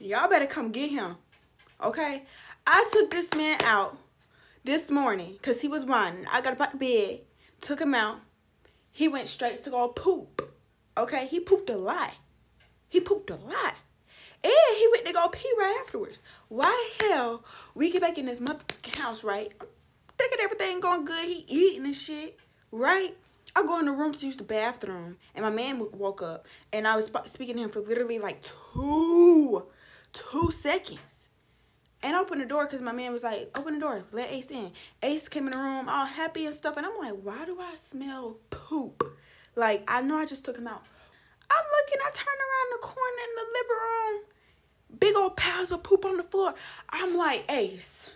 Y'all better come get him, okay? I took this man out this morning because he was whining. I got up out the bed, took him out. He went straight to go poop, okay? He pooped a lot. He pooped a lot. And he went to go pee right afterwards. Why the hell we get back in this motherfucking house, right? I'm thinking everything going good. He eating and shit, right? I go in the room to use the bathroom, and my man woke up, and I was speaking to him for literally like two seconds. And I opened the door because my man was like, open the door, let Ace in. Ace came in the room all happy and stuff, and I'm like, why do I smell poop? Like, I know I just took him out. I'm looking, I turn around the corner in the living room. Big old piles of poop on the floor. I'm like, Ace,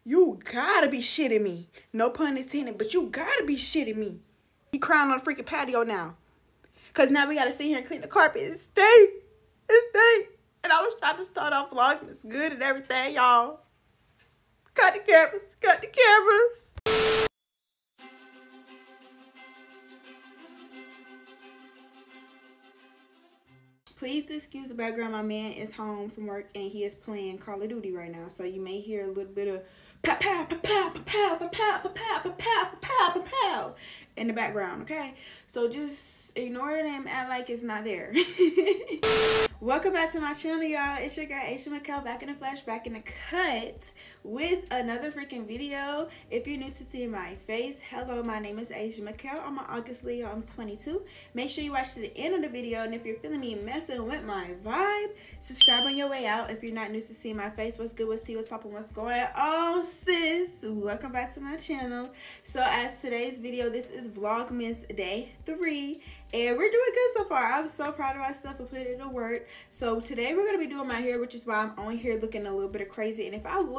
you gotta be shitting me. No pun intended, but you gotta be shitting me. He crying on the freaking patio now. Because now we gotta sit here and clean the carpet. It stink. It stink. And I was trying to start off Vlogmas good and everything, y'all. Cut the cameras. Cut the cameras. Please excuse the background. My man is home from work and he is playing Call of Duty right now. So you may hear a little bit of pow, pow, pow, pow, pow, pow, pow, pow, pow, pow, pow, pow in the background, okay? So just ignore it and act like it's not there. Welcome back to my channel, y'all. It's your girl, AZIA Mikayleazia, back in the flesh, back in the cut with another freaking video. If you're new to seeing my face, hello, my name is AZIA Mikayleazia. I'm an August Leo. I'm 22. Make sure you watch to the end of the video, and if you're feeling me messing with my vibe, subscribe on your way out. If you're not new to seeing my face, what's good, what's tea, what's poppin', what's going on, sis? Welcome back to my channel. So as today's video, this is Vlogmas day 3. And we're doing good so far. I'm so proud of myself for putting in the work. So today we're going to be doing my hair, which is why I'm on here looking a little bit of crazy. And if I'm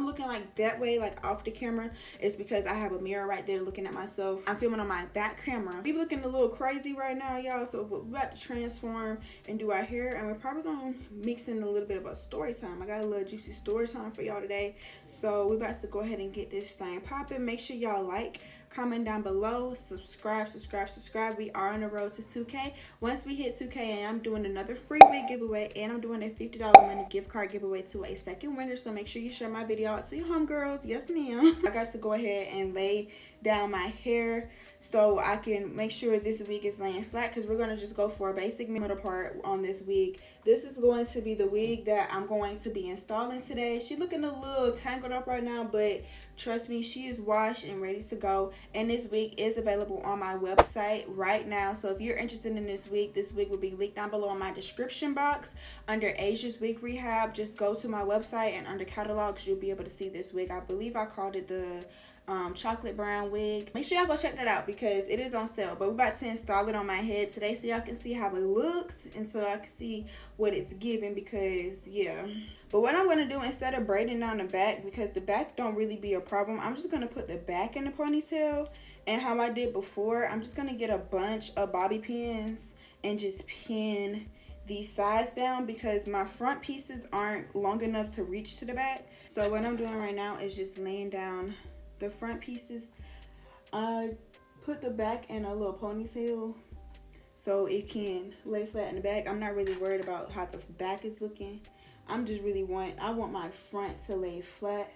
looking like that way, like off the camera, it's because I have a mirror right there looking at myself. I'm filming on my back camera. We looking a little crazy right now, y'all. So we're about to transform and do our hair. And we're probably going to mix in a little bit of a story time. I got a little juicy story time for y'all today. So we're about to go ahead and get this thing popping. Make sure y'all like, comment down below, subscribe. We are on the road to 2K. Once we hit 2K, I'm doing another free wig giveaway, and I'm doing a $50 money gift card giveaway to a second winner. So make sure you share my video out to your homegirls. Yes, ma'am. I got to go ahead and lay down my hair so I can make sure this wig is laying flat, because we're going to just go for a basic middle part on this wig. This is going to be the wig that I'm going to be installing today. She's looking a little tangled up right now, but trust me, she is washed and ready to go. And this wig is available on my website right now. So if you're interested in this wig will be linked down below in my description box under AZIA'S WIG REHAB. Just go to my website, and under catalogs you'll be able to see this wig. I believe I called it the chocolate brown wig. Make sure y'all go check that out because it is on sale. But we're about to install it on my head today so y'all can see how it looks and so I can see what it's giving, because yeah. But what I'm going to do, instead of braiding down the back, because the back don't really be a problem, I'm just going to put the back in the ponytail. And how I did before, I'm just going to get a bunch of bobby pins and just pin these sides down, because my front pieces aren't long enough to reach to the back. So what I'm doing right now is just laying down the front pieces. I put the back in a little ponytail so it can lay flat in the back. I'm not really worried about how the back is looking. I'm just really I want my front to lay flat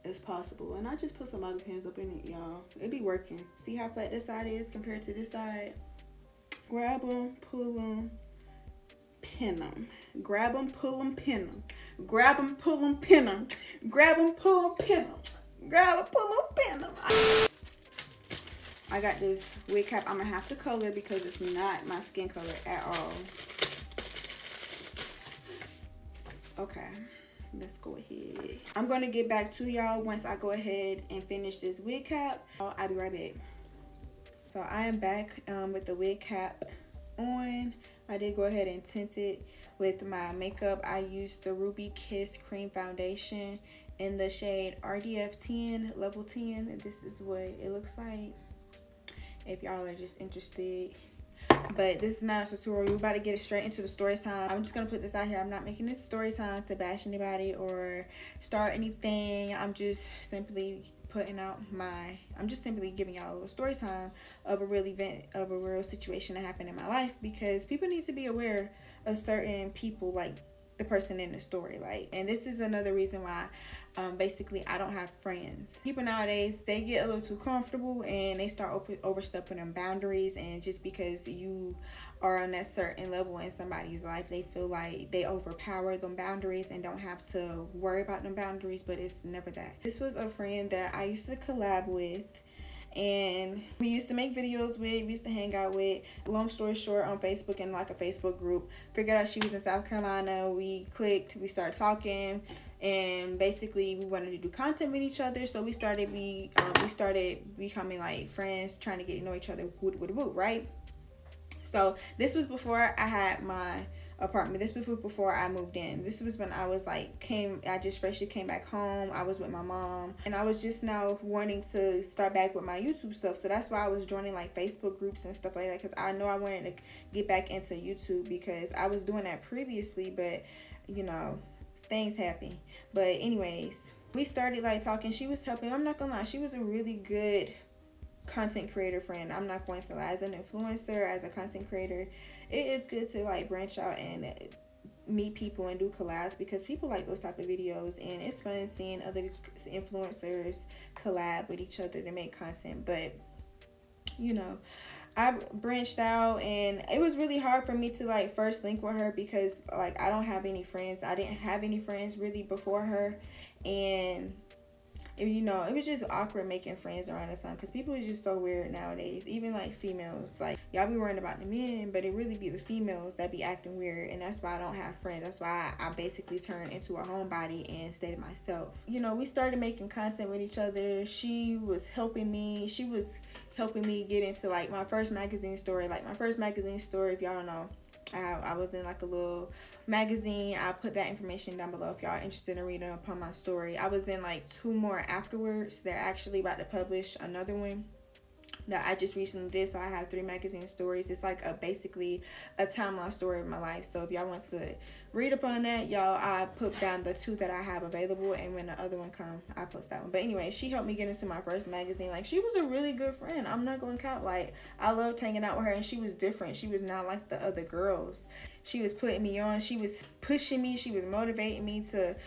as possible. And I just put some bobby pins up in it, y'all. It be working. See how flat this side is compared to this side? Grab them, pull them, pin them. Grab them, pull them, pin them. Grab them, pull them, pin them. Grab them, pull them, pin them. Grab them, pull them, pin them. I got this wig cap. I'm gonna have to color because it's not my skin color at all. Okay, let's go ahead. I'm gonna get back to y'all once I go ahead and finish this wig cap. I'll be right back. So I am back with the wig cap on. I did go ahead and tint it with my makeup. I used the Ruby Kiss Cream Foundation in the shade RDF 10, level 10. And this is what it looks like if y'all are just interested. But this is not a tutorial. We're about to get it straight into the story time. I'm just gonna put this out here. I'm not making this story time to bash anybody or start anything. I'm just simply putting out I'm just simply giving y'all a little story time of a real event, of a real situation that happened in my life, because people need to be aware of certain people, like the person in the story. Like, and this is another reason why basically I don't have friends. People nowadays, they get a little too comfortable and they start overstepping them boundaries, and just because you are on that certain level in somebody's life, they feel like they overpower them boundaries and don't have to worry about them boundaries, but it's never that. This was a friend that I used to collab with, and we used to make videos with, we used to hang out with. Long story short, on Facebook, in like a Facebook group, figured out she was in South Carolina. We clicked, we started talking, and basically we wanted to do content with each other. So we started becoming like friends, trying to get to know each other, right? So this was before I had my apartment. This was before I moved in. This was when I was like, I just freshly came back home. I was with my mom, and I was just now wanting to start back with my YouTube stuff. So that's why I was joining like Facebook groups and stuff like that, because I know I wanted to get back into YouTube, because I was doing that previously, but you know, things happen. But anyways, we started like talking. She was helping. I'm not gonna lie, she was a really good content creator friend. I'm not going to lie. As an influencer, as a content creator, it is good to like branch out and meet people and do collabs, because people like those type of videos, and it's fun seeing other influencers collab with each other to make content. But you know, I branched out, and it was really hard for me to like first link with her, because like I don't have any friends. I didn't have any friends really before her, and you know, it was just awkward making friends around the time, because people are just so weird nowadays. Even like females, like y'all be worrying about the men, but it really be the females that be acting weird, and that's why I don't have friends. That's why I basically turned into a homebody and stayed to myself. You know, we started making content with each other. She was helping me. She was helping me get into like my first magazine story. Like my first magazine story, if y'all don't know, I was in like a little magazine. I'll put that information down below if y'all are interested in reading upon my story. I was in like 2 more afterwards. They're actually about to publish another one that I just recently did. So I have 3 magazine stories. It's like basically a timeline story of my life. So if y'all want to read upon that, y'all, I put down the 2 that I have available, and when the other one comes, I post that one. But anyway, she helped me get into my first magazine. Like, she was a really good friend. I'm not going to count. Like, I loved hanging out with her, and she was different. She was not like the other girls. She was putting me on. She was pushing me. She was motivating me to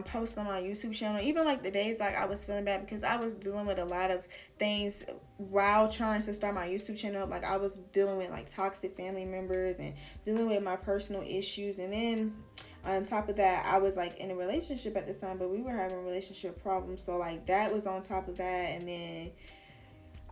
post on my YouTube channel. Even like the days like I was feeling bad, because I was dealing with a lot of things while trying to start my YouTube channel. Like, I was dealing with like toxic family members and dealing with my personal issues, and then on top of that, I was like in a relationship at the time, but we were having relationship problems. So like that was on top of that, and then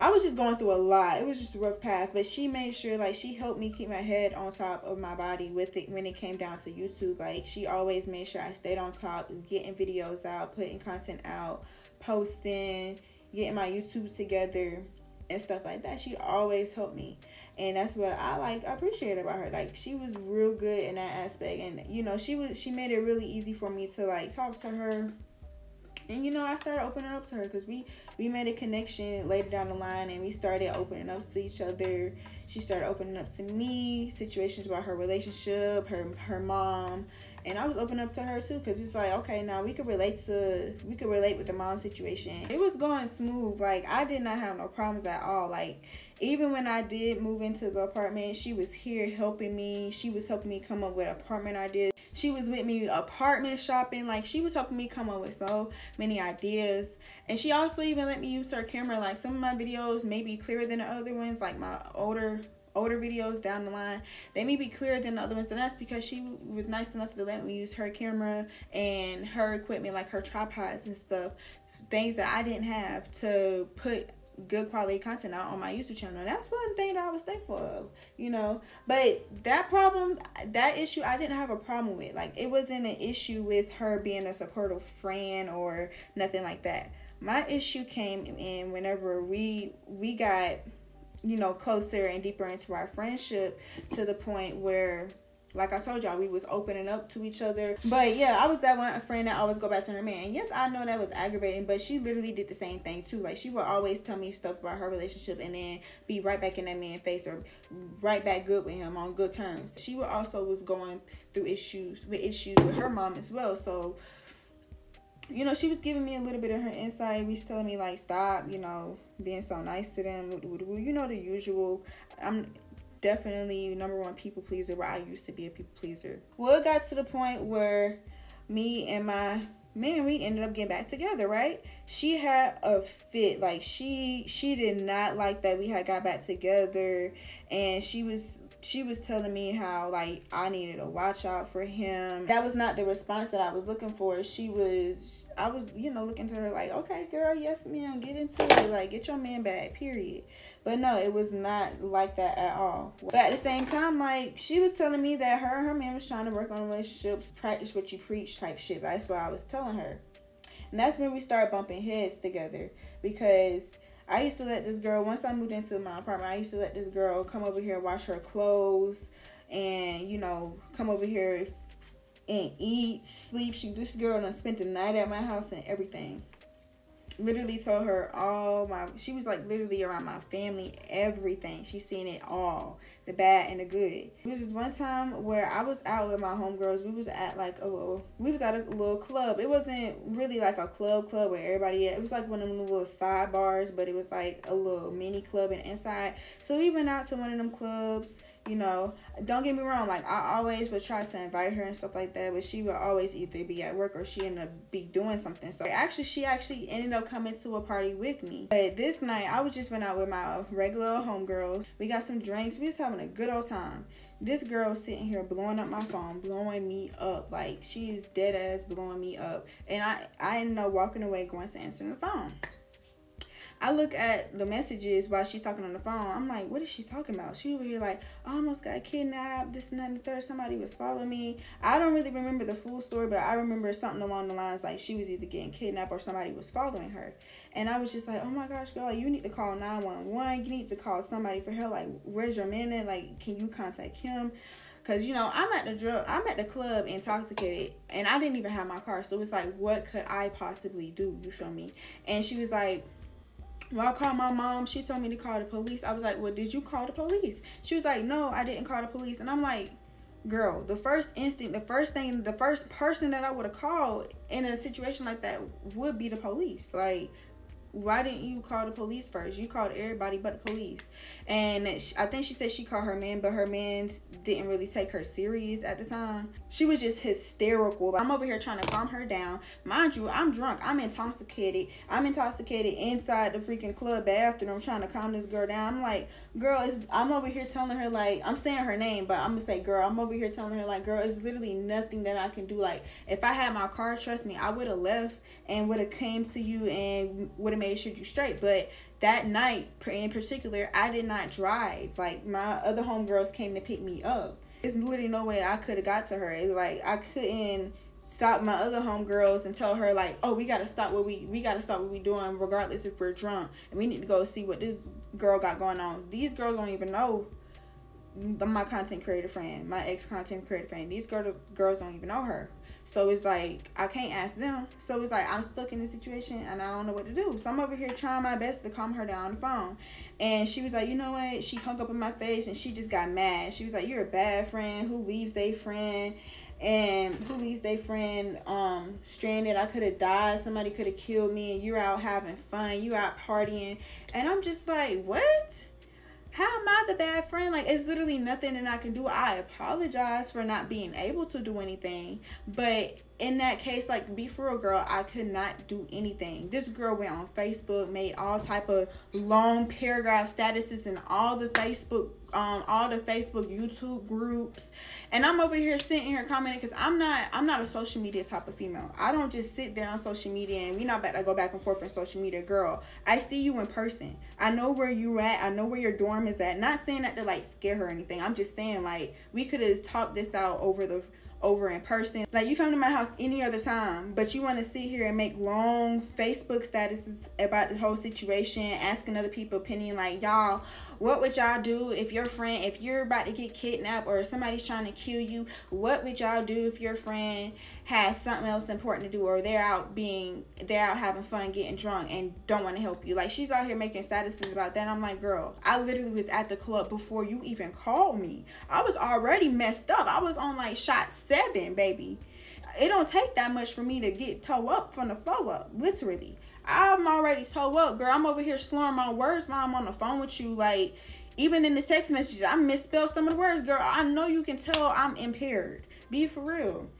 I was just going through a lot. It was just a rough path, but she made sure, like, she helped me keep my head on top of my body with it when it came down to YouTube. Like, she always made sure I stayed on top, getting videos out, putting content out, posting, getting my YouTube together and stuff like that. She always helped me, and that's what I appreciate about her. Like, she was real good in that aspect, and you know, she made it really easy for me to like talk to her. And you know, I started opening up to her, because we made a connection later down the line, and we started opening up to each other. She started opening up to me, situations about her relationship, her mom, and I was opening up to her too, because it's like, okay, now we could relate with the mom situation. It was going smooth. Like, I did not have no problems at all. Like, even when I did move into the apartment, she was here helping me. She was helping me come up with apartment ideas. She was with me apartment shopping. Like, she was helping me come up with so many ideas. And she also even let me use her camera. Like, some of my videos may be clearer than the other ones. Like, my older videos down the line, they may be clearer than the other ones. And that's because she was nice enough to let me use her camera and her equipment, like her tripods and stuff. Things that I didn't have to put good quality content out on my YouTube channel. And that's one thing that I was thankful of, you know. But that issue, I didn't have a problem with. Like, it wasn't an issue with her being a supportive friend or nothing like that. My issue came in whenever we got, you know, closer and deeper into our friendship, to the point where, like I told y'all, we was opening up to each other. But yeah, I was that one friend that always go back to her man. And yes, I know that was aggravating, but she literally did the same thing too. Like, she would always tell me stuff about her relationship and then be right back in that man's face, or right back good with him on good terms. She would also was going through issues with her mom as well. So, you know, she was giving me a little bit of her insight. She was telling me, like, stop, you know, being so nice to them. You know, the usual. definitely #1 people pleaser, where I used to be a people pleaser. Well, it got to the point where me and Reed ended up getting back together, right? She had a fit. Like, she did not like that we had got back together, and she was telling me how, like, I needed to watch out for him. That was not the response that I was looking for. I was, you know, looking to her like, okay, girl, yes, ma'am, get into it. Like, get your man back, period. But no, it was not like that at all. But at the same time, like, she was telling me that her and her man was trying to work on relationships, practice what you preach type shit. That's what I was telling her. And that's when we started bumping heads together, because I used to let this girl, once I moved into my apartment, I used to let this girl come over here, wash her clothes, and, you know, come over here and eat, sleep. This girl done spent the night at my house and everything. Literally told her she was like literally around my family, everything. She's seen it all, the bad and the good. It was just one time where I was out with my homegirls. We was at a little club. It wasn't really like a club where everybody at. It was like one of them little side bars, but it was like a little mini club and inside. So we went out to one of them clubs. You know, don't get me wrong, like, I always would try to invite her and stuff like that, but she would always either be at work or she ended up be doing something. So she actually ended up coming to a party with me. But this night, I was just went out with my regular homegirls. We got some drinks. We was having a good old time. This girl sitting here blowing up my phone, blowing me up. Like, she is dead ass blowing me up. And I ended up walking away, going to answer the phone. I look at the messages while she's talking on the phone. I'm like, what is she talking about? She over here like, I almost got kidnapped, this and that and the third. Somebody was following me. I don't really remember the full story, but I remember something along the lines like she was either getting kidnapped or somebody was following her. And I was just like, oh my gosh, girl, you need to call 911. You need to call somebody for help. Like, where's your man at? Like, can you contact him? Because, you know, I'm at the club intoxicated, and I didn't even have my car. So it's like, what could I possibly do? You feel me? And she was like, well, I called my mom. She told me to call the police. I was like, well, did you call the police? She was like, no, I didn't call the police. And I'm like, girl, the first person that I would have called in a situation like that would be the police. Like, why didn't you call the police first? You called everybody but the police. And I think she said she called her man, but her man didn't really take her serious at the time. She was just hysterical. I'm over here trying to calm her down. Mind you, I'm drunk. I'm intoxicated. I'm intoxicated inside the freaking club bathroom trying to calm this girl down. I'm like, girl, I'm over here telling her, like, I'm saying her name, but I'm gonna say, girl, I'm over here telling her, like, girl, it's literally nothing that I can do. Like, if I had my car, trust me, I would have left and would have came to you and would have made sure you straight. But that night in particular, I did not drive. Like, my other homegirls came to pick me up. There's literally no way I could have got to her. It's like, I couldn't stop my other homegirls and tell her, like, oh, we gotta stop what we doing, regardless if we're drunk, and we need to go see what this girl got going on. These girls don't even know my content creator friend, my ex content creator friend. These girls don't even know her. So it's like, I can't ask them. So it's like, I'm stuck in this situation and I don't know what to do. So I'm over here trying my best to calm her down on the phone. And she was like, you know what? She hung up in my face and she just got mad. She was like, you're a bad friend who leaves their friend. And who leaves their friend stranded. I could have died. Somebody could have killed me. And you're out having fun. You out partying. And I'm just like, what? How am I the bad friend? Like, it's literally nothing that I can do. I apologize for not being able to do anything. But in that case, like, be for real, girl, I could not do anything. This girl went on Facebook, made all type of long paragraph statuses in all the Facebook, YouTube groups. And I'm over here sitting here commenting because I'm not a social media type of female. I don't just sit there on social media and we're not about to go back and forth on social media. Girl, I see you in person. I know where you at. I know where your dorm is at. Not saying that to, like, scare her or anything. I'm just saying, like, we could have talked this out over in person. Like, you come to my house any other time, but you want to sit here and make long Facebook statuses about the whole situation, asking other people's opinion. Like, y'all, what would y'all do if you're about to get kidnapped or somebody's trying to kill you? What would y'all do if your friend has something else important to do, or they're out having fun, getting drunk, and don't want to help you? Like, she's out here making statuses about that. And I'm like, girl, I literally was at the club before you even called me. I was already messed up. I was on, like, shot 7, baby. It don't take that much for me to get toe up from the flow up, literally. I'm already toe up, girl. I'm over here slurring my words while I'm on the phone with you. Like, Even in the text messages, I misspelled some of the words. Girl, I know you can tell I'm impaired. Be for real.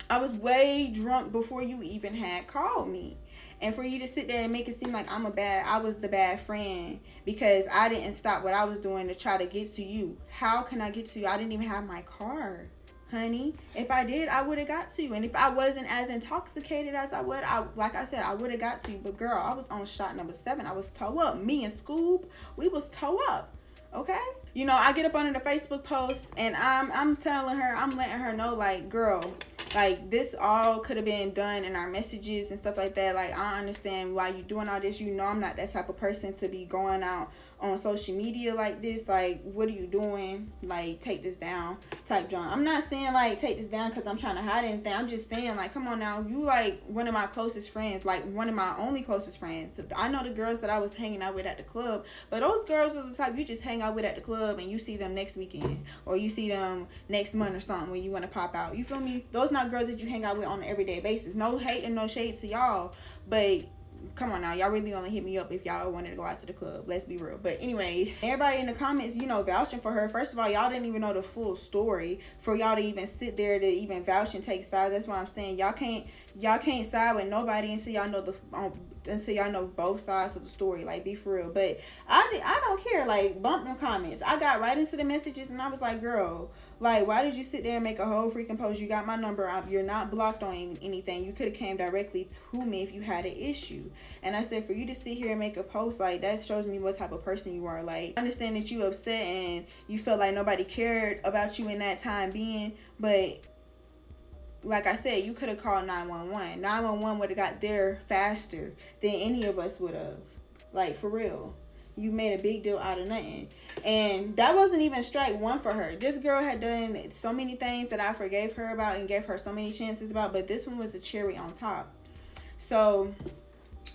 I was way drunk before you even had called me. And for you to sit there and make it seem like I was the bad friend because I didn't stop what I was doing to try to get to you. How can I get to you? I didn't even have my car, honey. If I did, I would have got to you. And if I wasn't as intoxicated as I would, like I said, I would have got to you. But girl, I was on shot number 7. I was toe up. Me and Scoob, we was toe up. Okay, you know, I get up under the Facebook post and I'm telling her, I'm letting her know, like, girl, like, this all could have been done in our messages and stuff like that. Like, I understand why you doing all this. You know, I'm not that type of person to be going out on social media like this. Like, what are you doing? Like, take this down type John. I'm not saying like take this down because I'm trying to hide anything. I'm just saying, like, come on now, you like one of my closest friends, like one of my only closest friends. I know the girls that I was hanging out with at the club, but those girls are the type you just hang out with at the club and you see them next weekend or you see them next month or something when you want to pop out. You feel me? Those not girls that you hang out with on an everyday basis. No hate and no shade to y'all, but come on now, y'all really only hit me up if y'all wanted to go out to the club. Let's be real. But anyways, everybody in the comments, you know, vouching for her. First of all, y'all didn't even know the full story for y'all to even sit there to even vouch and take sides. That's why I'm saying y'all can't side with nobody until y'all know until y'all know both sides of the story. Like, be for real. But I don't care. Like, bump them comments. I got right into the messages and I was like, girl, like, why did you sit there and make a whole freaking post? You got my number. You're not blocked on anything. You could have came directly to me if you had an issue. And I said, for you to sit here and make a post, like, that shows me what type of person you are. Like, I understand that you upset and you felt like nobody cared about you in that time being, but like I said, you could have called 911. 911 would have got there faster than any of us would have. Like, for real. You made a big deal out of nothing. And that wasn't even strike one for her. This girl had done so many things that I forgave her about and gave her so many chances about, but this one was a cherry on top. So,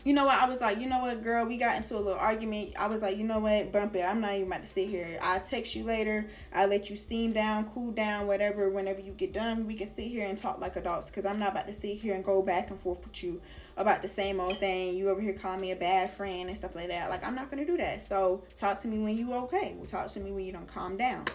you know what? I was like, you know what, girl? We got into a little argument. I was like, you know what? Bump it. I'm not even about to sit here. I'll text you later. I'll let you steam down, cool down, whatever. Whenever you get done, we can sit here and talk like adults, because I'm not about to sit here and go back and forth with you about the same old thing. You over here calling me a bad friend and stuff like that. Like, I'm not going to do that. So, talk to me when you okay. Well, talk to me when you don't calm down.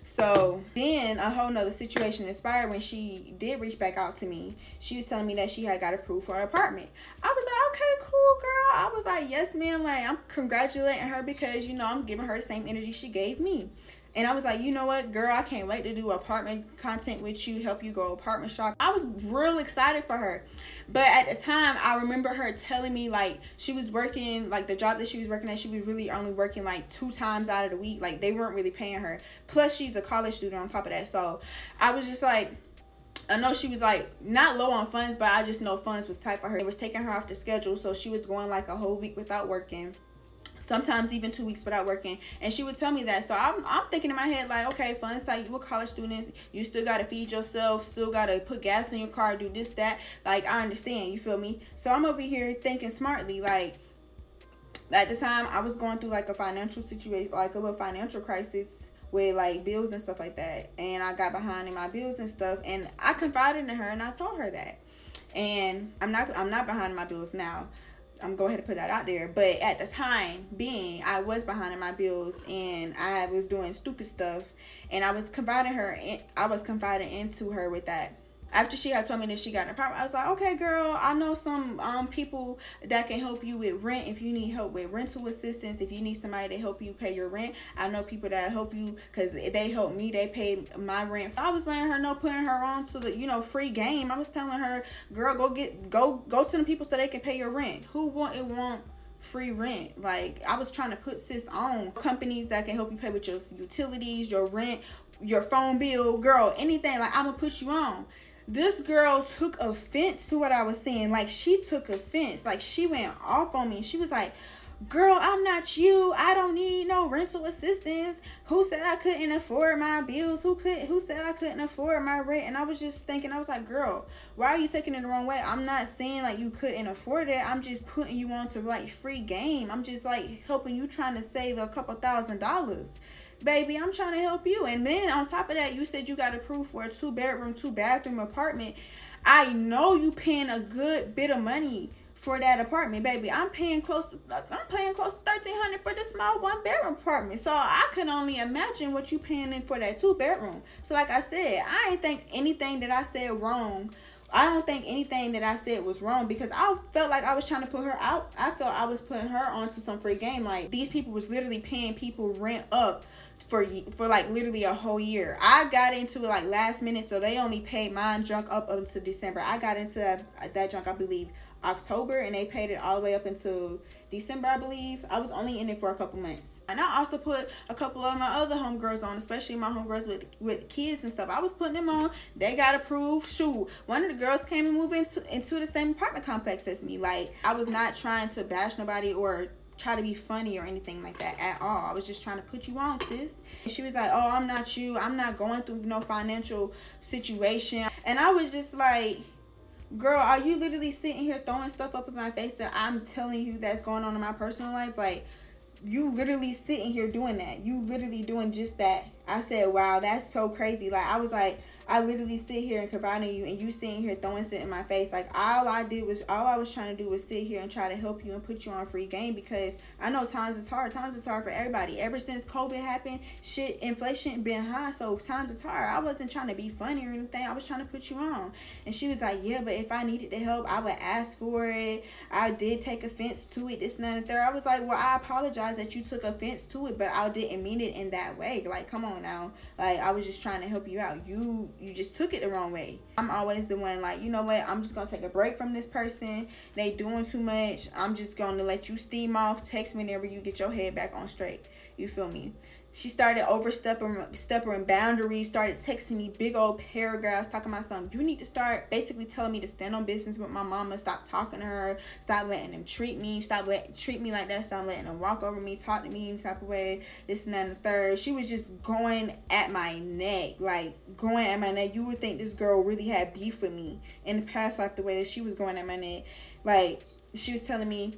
So then a whole nother situation inspired when she did reach back out to me. She was telling me that she had got approved for her apartment. I was like, okay, cool, girl. I was like, yes, ma'am. Like, I'm congratulating her because, you know, I'm giving her the same energy she gave me. And I was like, you know what, girl, I can't wait to do apartment content with you, help you go apartment shop. I was real excited for her. But at the time, I remember her telling me, like, she was working, like, the job that she was working at, she was really only working, like, 2 times out of the week. Like, they weren't really paying her. Plus, she's a college student on top of that. So, I was just like, I know she was, like, not low on funds, but I just know funds was tight for her. It was taking her off the schedule, so she was going, like, a whole week without working. Sometimes even 2 weeks without working, and she would tell me that. So I'm thinking in my head, like, okay, fun site, you a college student, you still got to feed yourself, still got to put gas in your car, do this, that. Like, I understand, you feel me? So I'm over here thinking smartly. Like, at the time, I was going through, like, a financial situation, like a little financial crisis with, like, bills and stuff like that. And I got behind in my bills and stuff, and I confided in her and I told her that. And I'm not behind in my bills now. I'm going to go ahead and put that out there. But at the time being, I was behind in my bills and I was doing stupid stuff, and I was confiding into her with that. After she had told me that she got an apartment, I was like, okay, girl, I know some people that can help you with rent. If you need help with rental assistance, if you need somebody to help you pay your rent, I know people that help you, because they help me. They pay my rent. I was letting her know, putting her on to the, you know, free game. I was telling her, girl, go to the people so they can pay your rent. Who want free rent? Like, I was trying to put sis on companies that can help you pay with your utilities, your rent, your phone bill, girl, anything. Like, I'm gonna put you on. This girl took offense to what I was saying. Like, she took offense. Like, she went off on me. She was like, girl, I'm not you. I don't need no rental assistance. Who said I couldn't afford my bills? Who said I couldn't afford my rent? And I was just thinking, I was like, girl, why are you taking it the wrong way? I'm not saying, like, you couldn't afford it. I'm just putting you on to, like, free game. I'm just, like, helping you, trying to save a couple $1,000. Baby, I'm trying to help you. And then on top of that, you said you got approved for a 2-bedroom, 2-bathroom apartment. I know you paying a good bit of money for that apartment, baby. I'm paying close to $1,300 for this small 1-bedroom apartment. So I can only imagine what you paying in for that 2-bedroom. So like I said, I ain't think anything that I said wrong. I don't think anything that I said was wrong, because I felt like I was trying to put her out. I felt I was putting her onto some free game. Like, these people was literally paying people rent up for like literally a whole year. I got into it like last minute, so they only paid mine junk up until December. I got into that junk, I believe, October, and they paid it all the way up until December, I believe. I was only in it for a couple months. And I also put a couple of my other homegirls on, especially my homegirls with kids and stuff. I was putting them on. They got approved. Shoot, one of the girls came and moved into the same apartment complex as me. Like, I was not trying to bash nobody or try to be funny or anything like that at all. I was just trying to put you on, sis. And she was like, oh, I'm not you. I'm not going through no financial situation. And I was just like, girl, are you literally sitting here throwing stuff up in my face that I'm telling you that's going on in my personal life? Like, you literally sitting here doing that. You literally doing just that. I said, wow, that's so crazy. Like, I was like, I literally sit here and confide in you, and you sitting here throwing shit in my face. Like, all I was trying to do was sit here and try to help you and put you on free game, because I know times is hard. Times is hard for everybody. Ever since COVID happened, shit, inflation been high, so times is hard. I wasn't trying to be funny or anything. I was trying to put you on. And she was like, yeah, but if I needed the help, I would ask for it. I did take offense to it, this and that and third. I was like, well, I apologize that you took offense to it, but I didn't mean it in that way. Like, come on now. Like, I was just trying to help you out. You just took it the wrong way. I'm always the one, like, you know what, I'm just gonna take a break from this person. They doing too much. I'm just gonna let you steam off. Text me whenever you get your head back on straight. You feel me? She started overstepping boundaries, started texting me big old paragraphs talking about something. You need to start basically telling me to stand on business with my mama. Stop talking to her. Stop letting them treat me. Treat me like that. Stop letting them walk over me, talk to me in type of way. This and that and the third. She was just going at my neck. Like, going at my neck. You would think this girl really had beef with me in the past life, the way that she was going at my neck. Like, she was telling me,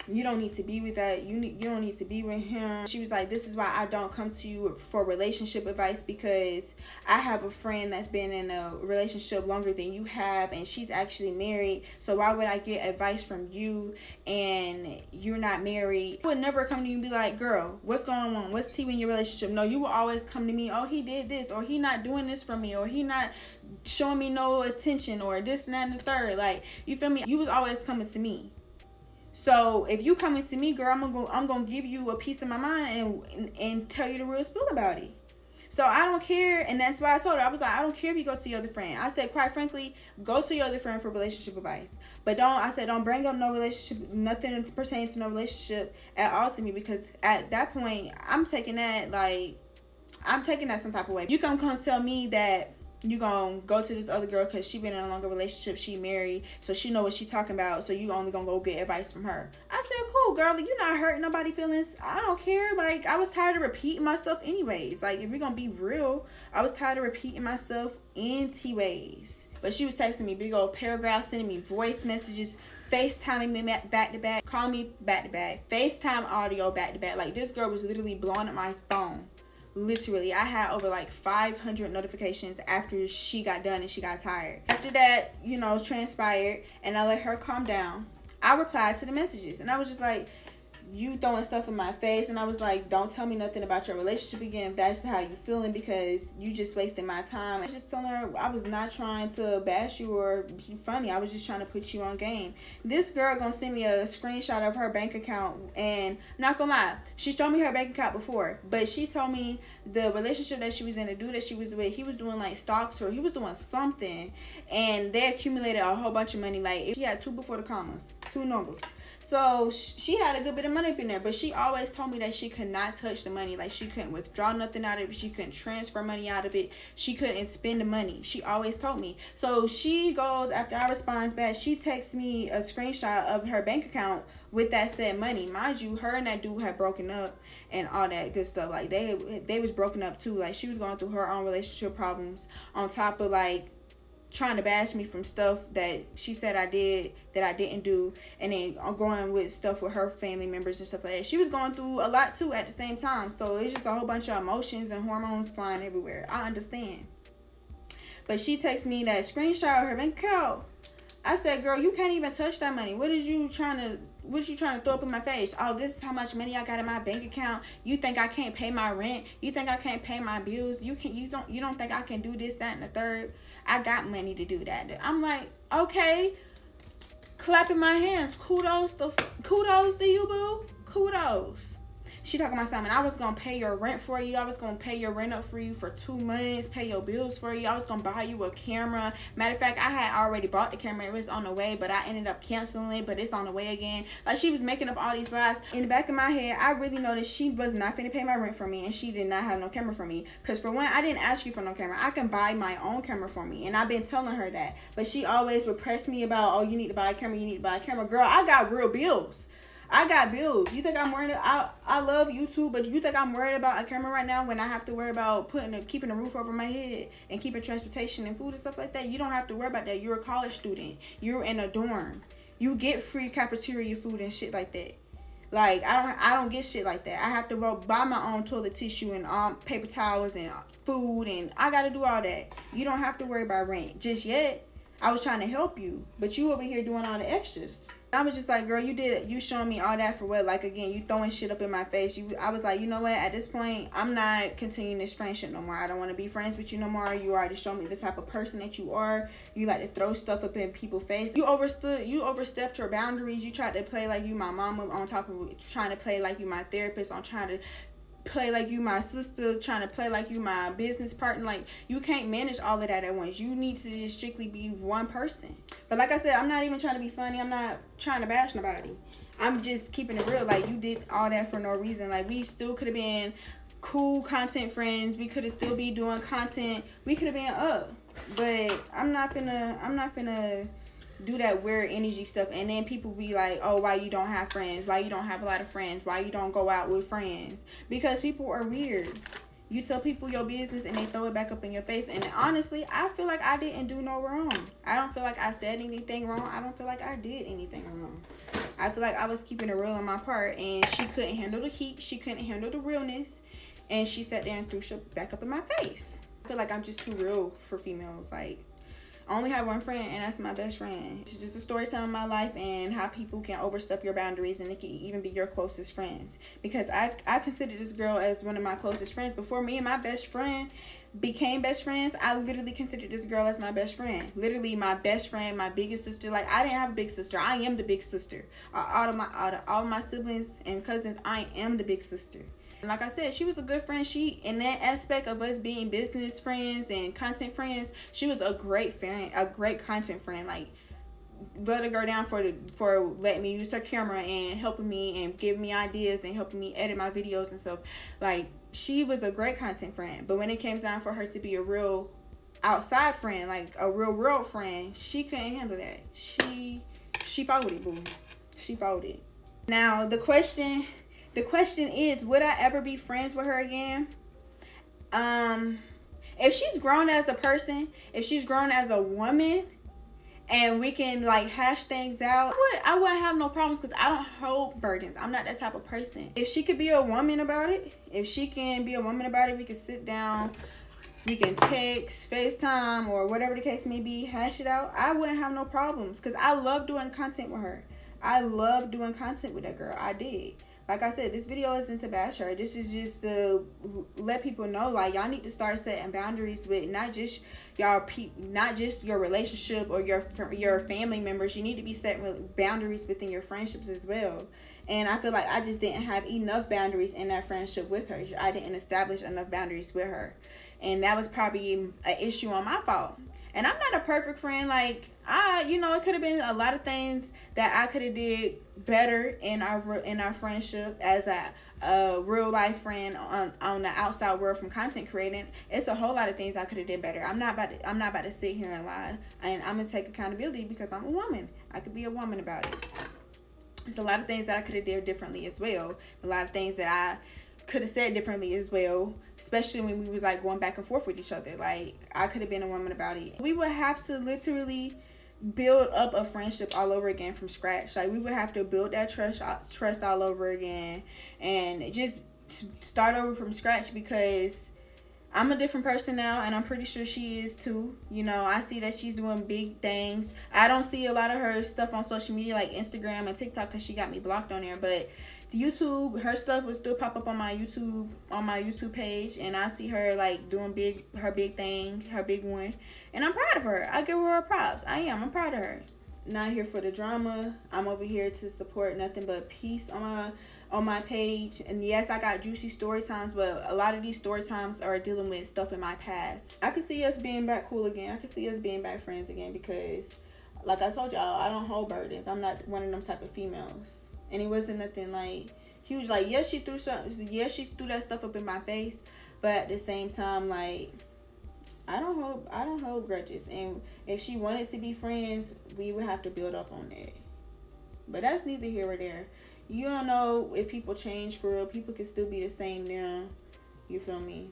you don't need to be with that. You don't need to be with him. She was like, this is why I don't come to you for relationship advice, because I have a friend that's been in a relationship longer than you have, and she's actually married. So why would I get advice from you and you're not married? I would never come to you and be like, girl, what's going on? What's tea in your relationship? No, you will always come to me, oh, he did this, or he not doing this for me, or he not showing me no attention, or this and that and the third. Like, you feel me? You was always coming to me. So if you coming to me, girl, I'm gonna give you a piece of my mind and tell you the real spill about it. So I don't care, and that's why I told her, I was like, I don't care if you go to your other friend. I said, quite frankly, go to your other friend for relationship advice. But don't bring up no relationship, nothing pertaining to no relationship at all to me, because at that point, I'm taking that some type of way. You come tell me that you gonna go to this other girl because she been in a longer relationship, she married, so she know what she talking about, so you only gonna go get advice from her. I said, cool, girl, you not hurting nobody's feelings. I don't care. Like, I was tired of repeating myself anyways. Like, if we're gonna be real, I was tired of repeating myself anyways. But she was texting me big old paragraphs, sending me voice messages, FaceTiming me back to back, calling me back to back, FaceTime audio back to back. Like, this girl was literally blowing up my phone. Literally, I had over like 500 notifications after she got done and she got tired. After that, you know, transpired, and I let her calm down. I replied to the messages, and I was just like, you throwing stuff in my face. And I was like, don't tell me nothing about your relationship again if that's how you feeling, because you just wasting my time. I was just telling her I was not trying to bash you or be funny. I was just trying to put you on game. This girl gonna send me a screenshot of her bank account, and not gonna lie, she showed me her bank account before, but she told me the relationship that she was in, the dude that she was with, he was doing like stocks, or he was doing something, and they accumulated a whole bunch of money. Like, she had 2 before the commas, 2 numbers. So she had a good bit of money up in there, but she always told me that she could not touch the money. Like, she couldn't withdraw nothing out of it. She couldn't transfer money out of it. She couldn't spend the money. She always told me. So she goes, after I respond back, she texts me a screenshot of her bank account with that said money. Mind you, her and that dude had broken up and all that good stuff. Like, they was broken up too. Like, she was going through her own relationship problems on top of, like, trying to bash me from stuff that she said I did that I didn't do, and then going with stuff with her family members and stuff like that. She was going through a lot too at the same time, so it's just a whole bunch of emotions and hormones flying everywhere. I understand. But she texted me that screenshot of her bank account I said, girl, you can't even touch that money. What you trying to throw up in my face? Oh, this is how much money I got in my bank account. You think I can't pay my rent? You think I can't pay my bills? You don't think I can do this, that, and the third? I got money to do that. I'm like, okay, clapping my hands. Kudos to you, boo. Kudos. She talking about something. I was going to pay your rent for you. I was going to pay your rent up for you for 2 months. Pay your bills for you. I was going to buy you a camera. Matter of fact, I had already bought the camera. It was on the way, but I ended up canceling it. But it's on the way again. Like, she was making up all these lies. In the back of my head, I really know that she was not finna pay my rent for me. And she did not have no camera for me. Because for one, I didn't ask you for no camera. I can buy my own camera for me. And I've been telling her that. But she always would press me about, oh, you need to buy a camera. You need to buy a camera. Girl, I got real bills. I got bills. You think I'm worried about, I love YouTube, but you think I'm worried about a camera right now when I have to worry about keeping a roof over my head and keeping transportation and food and stuff like that? You don't have to worry about that. You're a college student. You're in a dorm. You get free cafeteria food and shit like that. Like, I don't get shit like that. I have to go buy my own toilet tissue and paper towels and food, and I got to do all that. You don't have to worry about rent just yet. I was trying to help you, but you over here doing all the extras. I was just like, girl, you showing me all that for what? Like, again, you throwing shit up in my face. I was like, you know what? At this point, I'm not continuing this friendship no more. I don't want to be friends with you no more. You already showed me the type of person that you are. You like to throw stuff up in people's face. You overstepped your boundaries. You tried to play like you my mama on top of trying to play like you my therapist, on trying to play like you my sister, trying to play like you my business partner. Like, you can't manage all of that at once. You need to just strictly be one person. But like I said, I'm not even trying to be funny. I'm not trying to bash nobody. I'm just keeping it real. Like, you did all that for no reason. Like, we still could have been cool content friends. We could have still be doing content. We could have been up. But I'm not gonna do that weird energy stuff, and then people be like, oh, why you don't have friends? Why you don't have a lot of friends? Why you don't go out with friends? Because people are weird. You tell people your business and they throw it back up in your face. And honestly, I feel like I didn't do no wrong. I don't feel like I said anything wrong. I don't feel like I did anything wrong. I feel like I was keeping it real on my part, and she couldn't handle the heat. She couldn't handle the realness, and she sat there and threw shit back up in my face. I feel like I'm just too real for females. Like, I only have one friend, and that's my best friend. It's just a story time of my life and how people can overstep your boundaries, and it can even be your closest friends. Because I consider this girl as one of my closest friends. Before me and my best friend became best friends, I literally considered this girl as my best friend. Literally my best friend, my biggest sister. Like, I didn't have a big sister. I am the big sister. Out of all my siblings and cousins, I am the big sister. Like I said, she was a good friend. She, in that aspect of us being business friends and content friends, she was a great friend, a great content friend. Like, let her go down for letting me use her camera and helping me and giving me ideas and helping me edit my videos and stuff. Like, she was a great content friend. But when it came time for her to be a real outside friend, like a real world friend, she couldn't handle that. She folded, boo. She folded. Now, the question is, would I ever be friends with her again? If she's grown as a person, if she's grown as a woman, and we can like hash things out, I wouldn't have no problems, because I don't hold burdens. I'm not that type of person. If she could be a woman about it, we can sit down, we can text, FaceTime, or whatever the case may be, hash it out. I wouldn't have no problems, because I love doing content with her. I love doing content with that girl. I did. Like I said, this video isn't to bash her. This is just to let people know, like, y'all need to start setting boundaries with not just your relationship or your family members. You need to be setting boundaries within your friendships as well. And I feel like I just didn't have enough boundaries in that friendship with her. I didn't establish enough boundaries with her, and that was probably an issue on my fault. And I'm not a perfect friend. Like, it could have been a lot of things that I could have did better in our friendship as a real life friend on the outside world from content creating. It's a whole lot of things I could have did better. I'm not about to sit here and lie, and I'm gonna take accountability because I'm a woman. I could be a woman about it. There's a lot of things that I could have did differently as well. A lot of things that I could have said differently as well, especially when we was like going back and forth with each other. Like, I could have been a woman about it. We would have to literally build up a friendship all over again from scratch. Like, we would have to build that trust all over again and just start over from scratch, because I'm a different person now, and I'm pretty sure she is too. You know, I see that she's doing big things. I don't see a lot of her stuff on social media like Instagram and TikTok because she got me blocked on there. But to YouTube, her stuff will still pop up on my YouTube page, and I see her like doing her big thing, her big one. And I'm proud of her. I give her props. I'm proud of her. Not here for the drama. I'm over here to support nothing but peace on my page. And yes, I got juicy story times, but a lot of these story times are dealing with stuff in my past. I could see us being back cool again. I could see us being back friends again because, like I told y'all, I don't hold burdens. I'm not one of them type of females. And it wasn't nothing like huge. Like, yes, she threw that stuff up in my face, but at the same time, like, I don't hold grudges. And if she wanted to be friends, we would have to build up on that. But that's neither here or there. You don't know if people change for real. People can still be the same now. You feel me?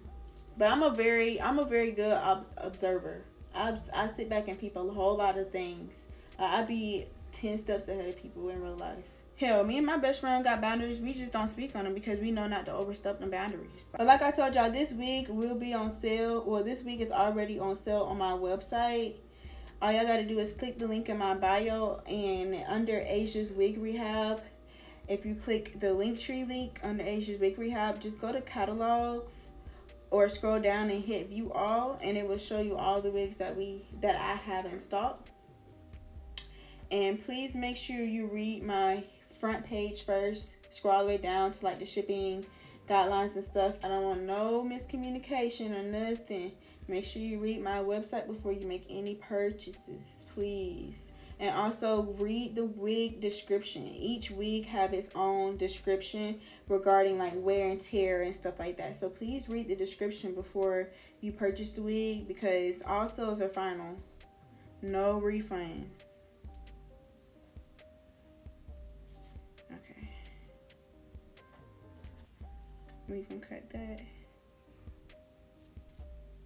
But I'm a very good observer. I sit back and peep a whole lot of things. I be 10 steps ahead of people in real life. Hell, me and my best friend got boundaries. We just don't speak on them because we know not to overstep them boundaries. But like I told y'all, this wig will be on sale. Well, this wig is already on sale on my website. All y'all got to do is click the link in my bio, and under AZIA'S WIG REHAB, if you click the Linktree link under AZIA'S WIG REHAB, just go to catalogs or scroll down and hit view all, and it will show you all the wigs that I have in stock. And please make sure you read my front page first. Scroll all the way down to like the shipping guidelines and stuff. I don't want no miscommunication or nothing. Make sure you read my website before you make any purchases, please. And also read the wig description. Each wig have its own description regarding like wear and tear and stuff like that. So please read the description before you purchase the wig, because all sales are final. No refunds. Okay. We can cut that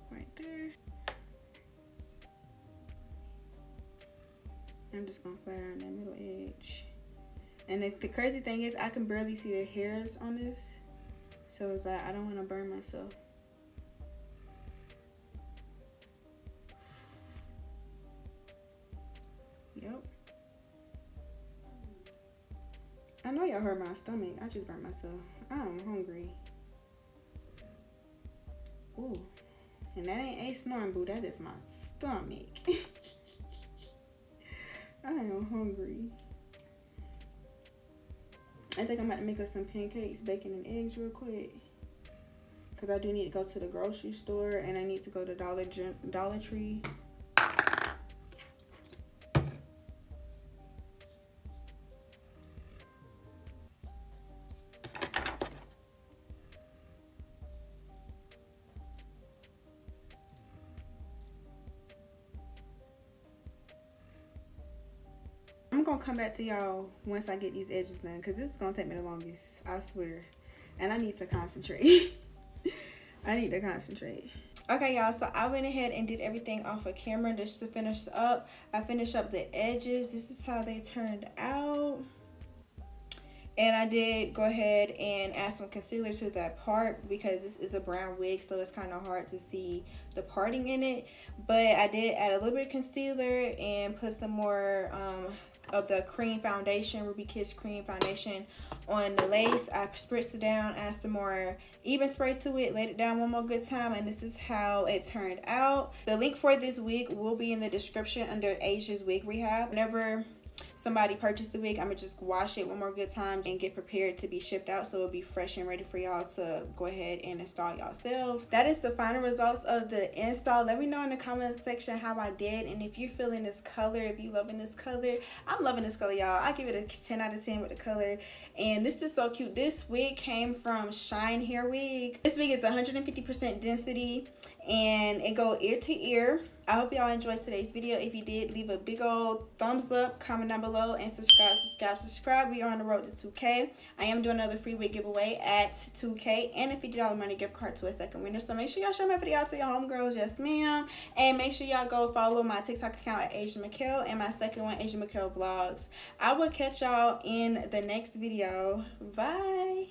right there. I'm just gonna flat iron that middle edge. And the crazy thing is, I can barely see the hairs on this, so it's like I don't want to burn myself. Yep. I know y'all heard my stomach. I just burnt myself. I'm hungry. Ooh. And that ain't a snoring boo. That is my stomach. I am hungry. I think I'm about to make us some pancakes, bacon, and eggs real quick. Because I do need to go to the grocery store, and I need to go to Dollar Tree. I'm gonna come back to y'all once I get these edges done, because this is gonna take me the longest, I swear. And I need to concentrate. I need to concentrate. Okay, y'all, so I went ahead and did everything off of camera just to finish up. I finished up the edges. This is how they turned out. And I did go ahead and add some concealer to that part because this is a brown wig, so it's kind of hard to see the parting in it. But I did add a little bit of concealer and put some more of the cream foundation, Ruby Kiss cream foundation on the lace. I spritzed it down, add some more even spray to it, laid it down one more good time, and this is how it turned out. The link for this wig will be in the description under AZIA'S WIG REHAB. Whenever somebody purchased the wig, I'm gonna just wash it one more good time and get prepared to be shipped out, so it'll be fresh and ready for y'all to go ahead and install yourselves. That is the final results of the install. Let me know in the comment section how I did, and if you're feeling this color, if you loving this color. I'm loving this color, y'all. I give it a 10 out of 10 with the color, and this is so cute. This wig came from Shine Hair Wig. This wig is 150% density, and it go ear to ear. I hope y'all enjoyed today's video. If you did, leave a big old thumbs up, comment down below, and subscribe. We are on the road to 2K. I am doing another free wig giveaway at 2K and a $50 money gift card to a second winner. So make sure y'all share my video out to your homegirls, yes ma'am. And make sure y'all go follow my TikTok account at AZIA and my second one, AZIA Vlogs. I will catch y'all in the next video. Bye.